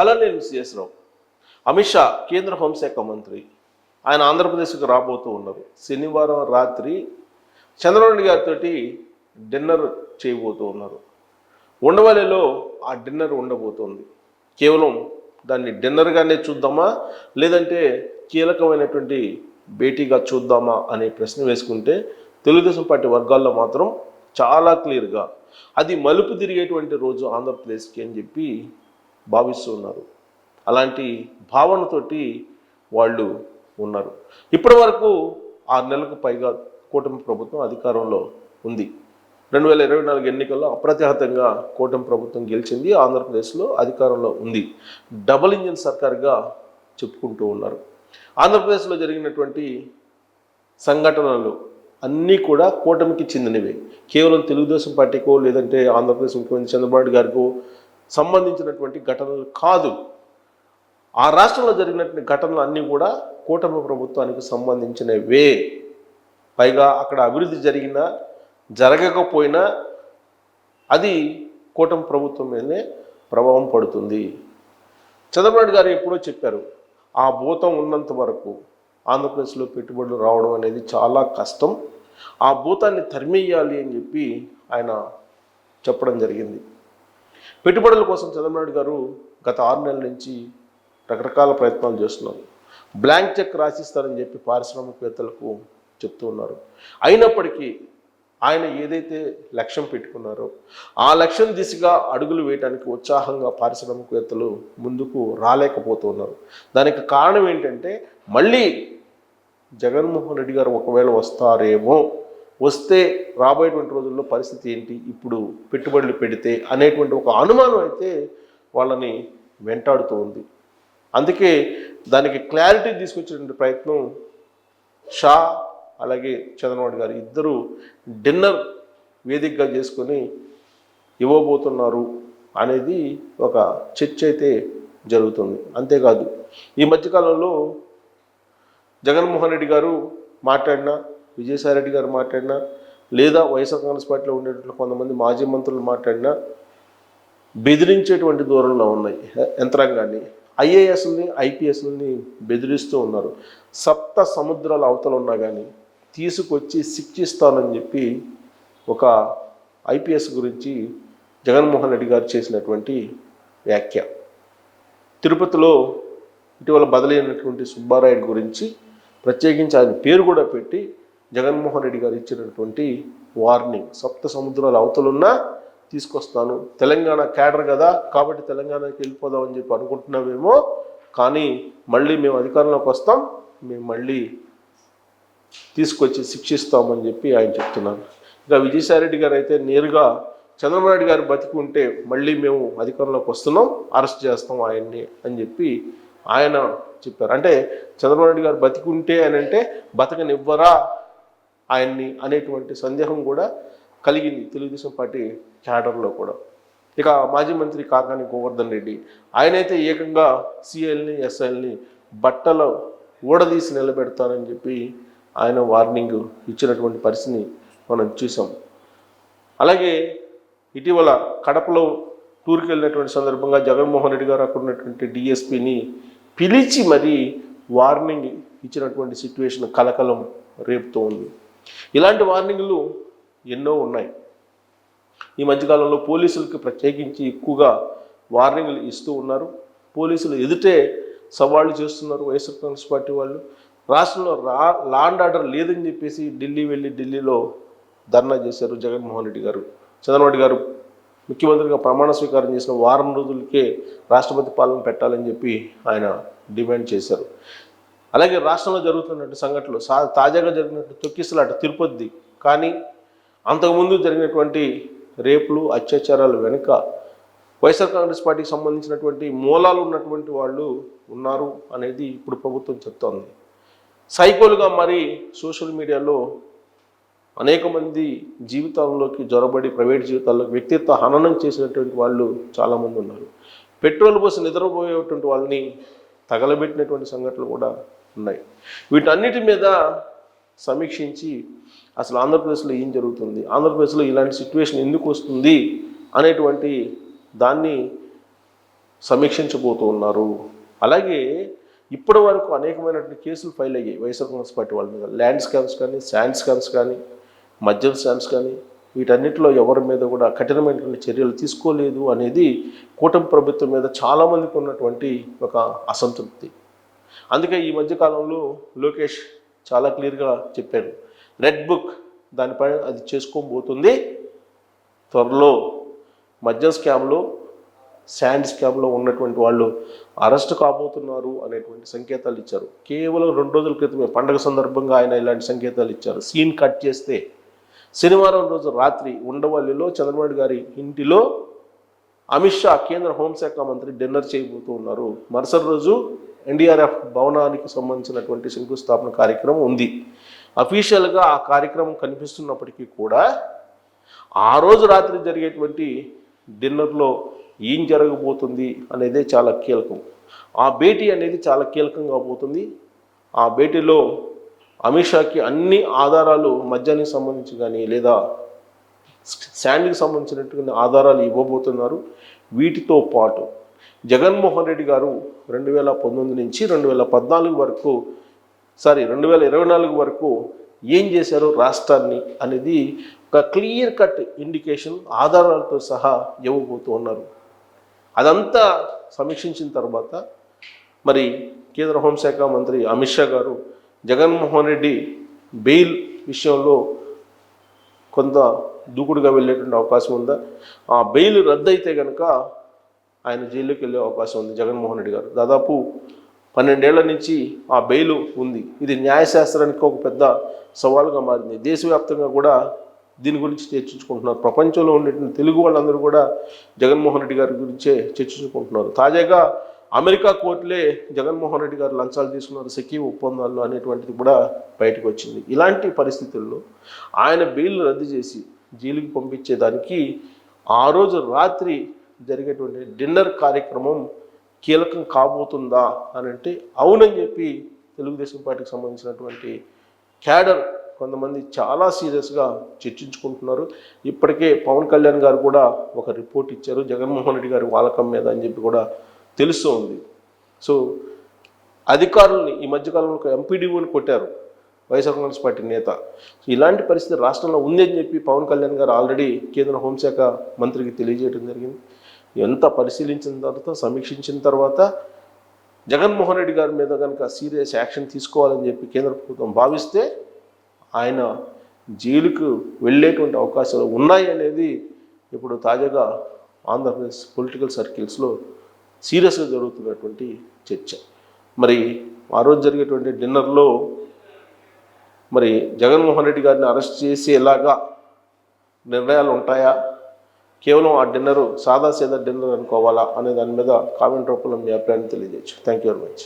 అలా నేను సిఎస్ రావు. అమిత్ షా కేంద్ర హోంశాఖ మంత్రి, ఆయన ఆంధ్రప్రదేశ్కి రాబోతూ ఉన్నారు. శనివారం రాత్రి చంద్రబాబు నాయుడు గారితో డిన్నర్ చేయబోతూ ఉన్నారు. ఉండవల్లిలో ఆ డిన్నర్ ఉండబోతోంది. కేవలం దాన్ని డిన్నర్గానే చూద్దామా, లేదంటే కీలకమైనటువంటి భేటీగా చూద్దామా అనే ప్రశ్న వేసుకుంటే తెలుగుదేశం పార్టీ వర్గాల్లో మాత్రం చాలా క్లియర్గా అది మలుపు తిరిగేటువంటి రోజు ఆంధ్రప్రదేశ్కి అని చెప్పి భావిస్తూ ఉన్నారు. అలాంటి భావనతోటి వాళ్ళు ఉన్నారు. ఇప్పటి వరకు 6 నెలలకు పైగా కూటమి ప్రభుత్వం అధికారంలో ఉంది. 2024 ఎన్నికల్లో అప్రతిహతంగా కూటమి ప్రభుత్వం గెలిచింది. ఆంధ్రప్రదేశ్లో అధికారంలో ఉంది. డబుల్ ఇంజిన్ సర్కార్గా చెప్పుకుంటూ ఉన్నారు. ఆంధ్రప్రదేశ్లో జరిగినటువంటి సంఘటనలు అన్నీ కూడా కూటమికి చెందినవే. కేవలం తెలుగుదేశం పార్టీకో లేదంటే ఆంధ్రప్రదేశ్ ముఖ్యమంత్రి చంద్రబాబు నాయుడు గారికో సంబంధించినటువంటి ఘటనలు కాదు. ఆ రాష్ట్రంలో జరిగినటువంటి ఘటనలు అన్నీ కూడా కూటమి ప్రభుత్వానికి సంబంధించినవే. పైగా అక్కడ అభివృద్ధి జరిగినా జరగకపోయినా అది కూటమి ప్రభుత్వం మీదనే ప్రభావం పడుతుంది. చంద్రబాబు నాయుడు గారు ఎప్పుడో చెప్పారు, ఆ భూతం ఉన్నంత వరకు ఆంధ్రప్రదేశ్లో పెట్టుబడులు రావడం అనేది చాలా కష్టం, ఆ భూతాన్ని తరిమేయాలి అని చెప్పి ఆయన చెప్పడం జరిగింది. పెట్టుబడుల కోసం చంద్రబాబు నాయుడు గారు గత 6 నెలల నుంచి రకరకాల ప్రయత్నాలు చేస్తున్నారు. బ్లాంక్ చెక్ రాసిస్తారని చెప్పి పారిశ్రామికవేత్తలకు చెప్తూ ఉన్నారు. అయినప్పటికీ ఆయన ఏదైతే లక్ష్యం పెట్టుకున్నారో ఆ లక్ష్యం దిశగా అడుగులు వేయడానికి ఉత్సాహంగా పారిశ్రామికవేత్తలు ముందుకు రాలేకపోతున్నారు. దానికి కారణం ఏంటంటే మళ్ళీ జగన్మోహన్ రెడ్డి గారు ఒకవేళ వస్తారేమో, వస్తే రాబోయేటువంటి రోజుల్లో పరిస్థితి ఏంటి, ఇప్పుడు పెట్టుబడులు పెడితే అనేటువంటి ఒక అనుమానం అయితే వాళ్ళని వెంటాడుతూ ఉంది. అందుకే దానికి క్లారిటీ తీసుకొచ్చేటువంటి ప్రయత్నం షా అలాగే చంద్రబాబు గారు ఇద్దరు డిన్నర్ వేదికగా చేసుకొని ఇవ్వబోతున్నారు అనేది ఒక చర్చ అయితే జరుగుతుంది. అంతేకాదు ఈ మధ్యకాలంలో జగన్మోహన్ రెడ్డి గారు మాట్లాడినా, విజయసాయిరెడ్డి గారు మాట్లాడినా, లేదా వైఎస్ఆర్ కాంగ్రెస్ పార్టీలో ఉండేటువంటి కొంతమంది మాజీ మంత్రులు మాట్లాడినా బెదిరించేటువంటి దూరంలో ఉన్నాయి. యంత్రాంగాన్ని, ఐఏఎస్ని ఐపీఎస్ని బెదిరిస్తూ ఉన్నారు. సప్త సముద్రాల అవతల ఉన్నా కానీ తీసుకొచ్చి శిక్షిస్తానని చెప్పి ఒక ఐపీఎస్ గురించి జగన్మోహన్ రెడ్డి గారు చేసినటువంటి వ్యాఖ్య. తిరుపతిలో ఇటీవల బదిలీ అయినటువంటి సుబ్బారాయుడు గురించి ప్రత్యేకించి ఆయన పేరు కూడా పెట్టి జగన్మోహన్ రెడ్డి గారు ఇచ్చినటువంటి వార్నింగ్, సప్త సముద్రాల అవతలున్నా తీసుకొస్తాను, తెలంగాణ క్యాడర్ కదా కాబట్టి తెలంగాణకి వెళ్ళిపోదామని చెప్పి అనుకుంటున్నామేమో, కానీ మళ్ళీ మేము అధికారంలోకి వస్తాం, మేము మళ్ళీ తీసుకొచ్చి శిక్షిస్తామని చెప్పి ఆయన చెప్తున్నారు. ఇంకా విజయసాయిరెడ్డి గారు అయితే నేరుగా చంద్రబాబు నాయుడు గారు బతికి ఉంటే మళ్ళీ మేము అధికారంలోకి వస్తున్నాం, అరెస్ట్ చేస్తాం ఆయన్ని అని చెప్పి ఆయన చెప్పారు. అంటే చంద్రబాబు నాయుడు గారు బతికి ఉంటే అని అంటే బతకనివ్వరా ఆయన్ని అనేటువంటి సందేహం కూడా కలిగింది తెలుగుదేశం పార్టీ క్యాడర్లో కూడా. ఇక మాజీ మంత్రి కాకాని గోవర్ధన్ రెడ్డి ఆయనైతే ఏకంగా సిఐల్ని ఎస్ఐల్ని బట్టలు ఊడదీసి నిలబెడతానని చెప్పి ఆయన వార్నింగ్ ఇచ్చినటువంటి పరిస్థితిని మనం చూసాం. అలాగే ఇటీవల కడపలో టూర్కి వెళ్ళినటువంటి సందర్భంగా జగన్మోహన్ రెడ్డి గారు అక్కడ ఉన్నటువంటి డిఎస్పీని పిలిచి మరీ వార్నింగ్ ఇచ్చినటువంటి సిచ్యువేషన్ కలకలం రేపుతూ ఉంది. ఇలాంటి వార్నింగ్లు ఎన్నో ఉన్నాయి. ఈ మధ్యకాలంలో పోలీసులకి ప్రత్యేకించి ఎక్కువగా వార్నింగ్లు ఇస్తూ ఉన్నారు. పోలీసులు ఎదుటే సవాళ్ళు చేస్తున్నారు వైఎస్ఆర్ కాంగ్రెస్ పార్టీ వాళ్ళు. రాష్ట్రంలో లా అండ్ ఆర్డర్ లేదని చెప్పేసి ఢిల్లీ వెళ్ళి ఢిల్లీలో ధర్నా చేశారు జగన్మోహన్ రెడ్డి గారు. చంద్రబాబు నాయుడు గారు ముఖ్యమంత్రిగా ప్రమాణ స్వీకారం చేసిన వారం రోజులకే రాష్ట్రపతి పాలన పెట్టాలని చెప్పి ఆయన డిమాండ్ చేశారు. అలాగే రాష్ట్రంలో జరుగుతున్నటువంటి సంఘటనలు తాజాగా జరిగినట్టు తొక్కిసలాట తిరుపతి, కానీ అంతకుముందు జరిగినటువంటి రేపులు అత్యాచారాలు వెనుక వైఎస్ఆర్ కాంగ్రెస్ పార్టీకి సంబంధించినటువంటి మూలాలు ఉన్నటువంటి వాళ్ళు ఉన్నారు అనేది ఇప్పుడు ప్రభుత్వం చెప్తోంది. సైకోలుగా మరి సోషల్ మీడియాలో అనేక మంది జీవితాల్లోకి జొరబడి ప్రైవేట్ జీవితాల్లోకి వ్యక్తిత్వ హననం చేసినటువంటి వాళ్ళు చాలామంది ఉన్నారు. పెట్రోల్ పోసి నిద్రపోయేటువంటి వాళ్ళని తగలబెట్టినటువంటి సంఘటనలు కూడా ఉన్నాయి. వీటన్నిటి మీద సమీక్షించి అసలు ఆంధ్రప్రదేశ్లో ఏం జరుగుతుంది, ఆంధ్రప్రదేశ్లో ఇలాంటి సిచ్యువేషన్ ఎందుకు వస్తుంది అనేటువంటి దాన్ని సమీక్షించబోతూ ఉన్నారు. అలాగే ఇప్పటి వరకు అనేకమైనటువంటి కేసులు ఫైల్ అయ్యాయి వైఎస్ఆర్ కాంగ్రెస్ పార్టీ వాళ్ళ మీద. ల్యాండ్ స్కామ్స్ కానీ, శాండ్ స్కామ్స్ కానీ, మద్యం స్కామ్స్ కానీ, వీటన్నిటిలో ఎవరి మీద కూడా కఠినమైనటువంటి చర్యలు తీసుకోలేదు అనేది కూటమి ప్రభుత్వం మీద చాలామందికి ఉన్నటువంటి ఒక అసంతృప్తి. అందుకే ఈ మధ్యకాలంలో లోకేష్ చాలా క్లియర్గా చెప్పారు, రెడ్ బుక్ దానిపై అది చేసుకోబోతుంది, త్వరలో మద్యం స్కామ్లో, శాండ్ స్కామ్లో ఉన్నటువంటి వాళ్ళు అరెస్ట్ కాబోతున్నారు అనేటువంటి సంకేతాలు ఇచ్చారు. కేవలం 2 రోజుల క్రితమే పండగ సందర్భంగా ఆయన ఇలాంటి సంకేతాలు ఇచ్చారు. సీన్ కట్ చేస్తే శనివారం రోజు రాత్రి ఉండవల్లిలో చంద్రబాబు గారి ఇంటిలో అమిత్ షా కేంద్ర హోంశాఖ మంత్రి డిన్నర్ చేయబోతూ ఉన్నారు. మరుసటి రోజు ఎన్డీఆర్ఎఫ్ భవనానికి సంబంధించినటువంటి శంకుస్థాపన కార్యక్రమం ఉంది. అఫీషియల్గా ఆ కార్యక్రమం కనిపిస్తున్నప్పటికీ కూడా ఆ రోజు రాత్రి జరిగేటువంటి డిన్నర్లో ఏం జరగబోతుంది అనేదే చాలా కీలకం. ఆ భేటీ అనేది చాలా కీలకంగా పోతుంది. ఆ భేటీలో అమిత్ షాకి అన్ని ఆధారాలు మద్యానికి సంబంధించి కానీ లేదా శాండ్కి సంబంధించినటువంటి ఆధారాలు ఇవ్వబోతున్నారు. వీటితో పాటు జగన్మోహన్ రెడ్డి గారు 2019 నుంచి 2014 వరకు 2024 వరకు ఏం చేశారో రాష్ట్రాన్ని అనేది ఒక క్లియర్ కట్ ఇండికేషన్ ఆధారాలతో సహా ఇవ్వబోతూ ఉన్నారు. అదంతా సమీక్షించిన తర్వాత మరి కేంద్ర హోంశాఖ మంత్రి అమిత్ షా గారు జగన్మోహన్ రెడ్డి బెయిల్ విషయంలో కొంత దూకుడుగా వెళ్ళేటువంటి అవకాశం ఉందా, ఆ బెయిల్ రద్దు అయితే కనుక ఆయన జైల్లోకి వెళ్ళే అవకాశం ఉంది. జగన్మోహన్ రెడ్డి గారు దాదాపు 12 ఏళ్ల నుంచి ఆ బెయిల్ ఉంది. ఇది న్యాయశాస్త్రానికి ఒక పెద్ద సవాలుగా మారింది. దేశవ్యాప్తంగా కూడా దీని గురించి చర్చించుకుంటున్నారు. ప్రపంచంలో ఉండేటువంటి తెలుగు వాళ్ళందరూ కూడా జగన్మోహన్ రెడ్డి గారి గురించే చర్చించుకుంటున్నారు. తాజాగా అమెరికా కోర్టులే జగన్మోహన్ రెడ్డి గారు లంచాలు తీసుకున్నారు సెకీ ఒప్పందాలు అనేటువంటిది కూడా బయటకు వచ్చింది. ఇలాంటి పరిస్థితుల్లో ఆయన బెయిల్ రద్దు చేసి జైలుకి పంపించేదానికి ఆ రోజు రాత్రి జరిగేటువంటి డిన్నర్ కార్యక్రమం కీలకం కాబోతుందా అని అంటే అవునని చెప్పి తెలుగుదేశం పార్టీకి సంబంధించినటువంటి క్యాడర్ కొంతమంది చాలా సీరియస్గా చర్చించుకుంటున్నారు. ఇప్పటికే పవన్ కళ్యాణ్ గారు కూడా ఒక రిపోర్ట్ ఇచ్చారు జగన్మోహన్ రెడ్డి గారి వాలకం మీద అని చెప్పి కూడా తెలుస్తూ ఉంది. సో అధికారుల్ని ఈ మధ్యకాలంలో ఒక ఎంపీడీఓని కొట్టారు వైఎస్ఆర్ కాంగ్రెస్ పార్టీ నేత. ఇలాంటి పరిస్థితి రాష్ట్రంలో ఉందని చెప్పి పవన్ కళ్యాణ్ గారు ఆల్రెడీ కేంద్ర హోంశాఖ మంత్రికి తెలియజేయడం జరిగింది. ఎంత పరిశీలించిన తర్వాత, సమీక్షించిన తర్వాత జగన్మోహన్ రెడ్డి గారి మీద కనుక సీరియస్ యాక్షన్ తీసుకోవాలని చెప్పి కేంద్ర ప్రభుత్వం భావిస్తే ఆయన జైలుకు వెళ్ళేటువంటి అవకాశాలు ఉన్నాయి అనేది ఇప్పుడు తాజాగా ఆంధ్రప్రదేశ్ పొలిటికల్ సర్కిల్స్లో సీరియస్గా జరుగుతున్నటువంటి చర్చ. మరి ఆ రోజు జరిగేటువంటి డిన్నర్లో మరి జగన్మోహన్ రెడ్డి గారిని అరెస్ట్ చేసేలాగా నిర్ణయాలు ఉంటాయా, కేవలం ఆ డిన్నరు సాదాసీదా డిన్నర్ అనుకోవాలా అనే దాని మీద కామెంట్ రూపంలో మీ అభిప్రాయాన్ని తెలియజేయచ్చు. Thank you very much.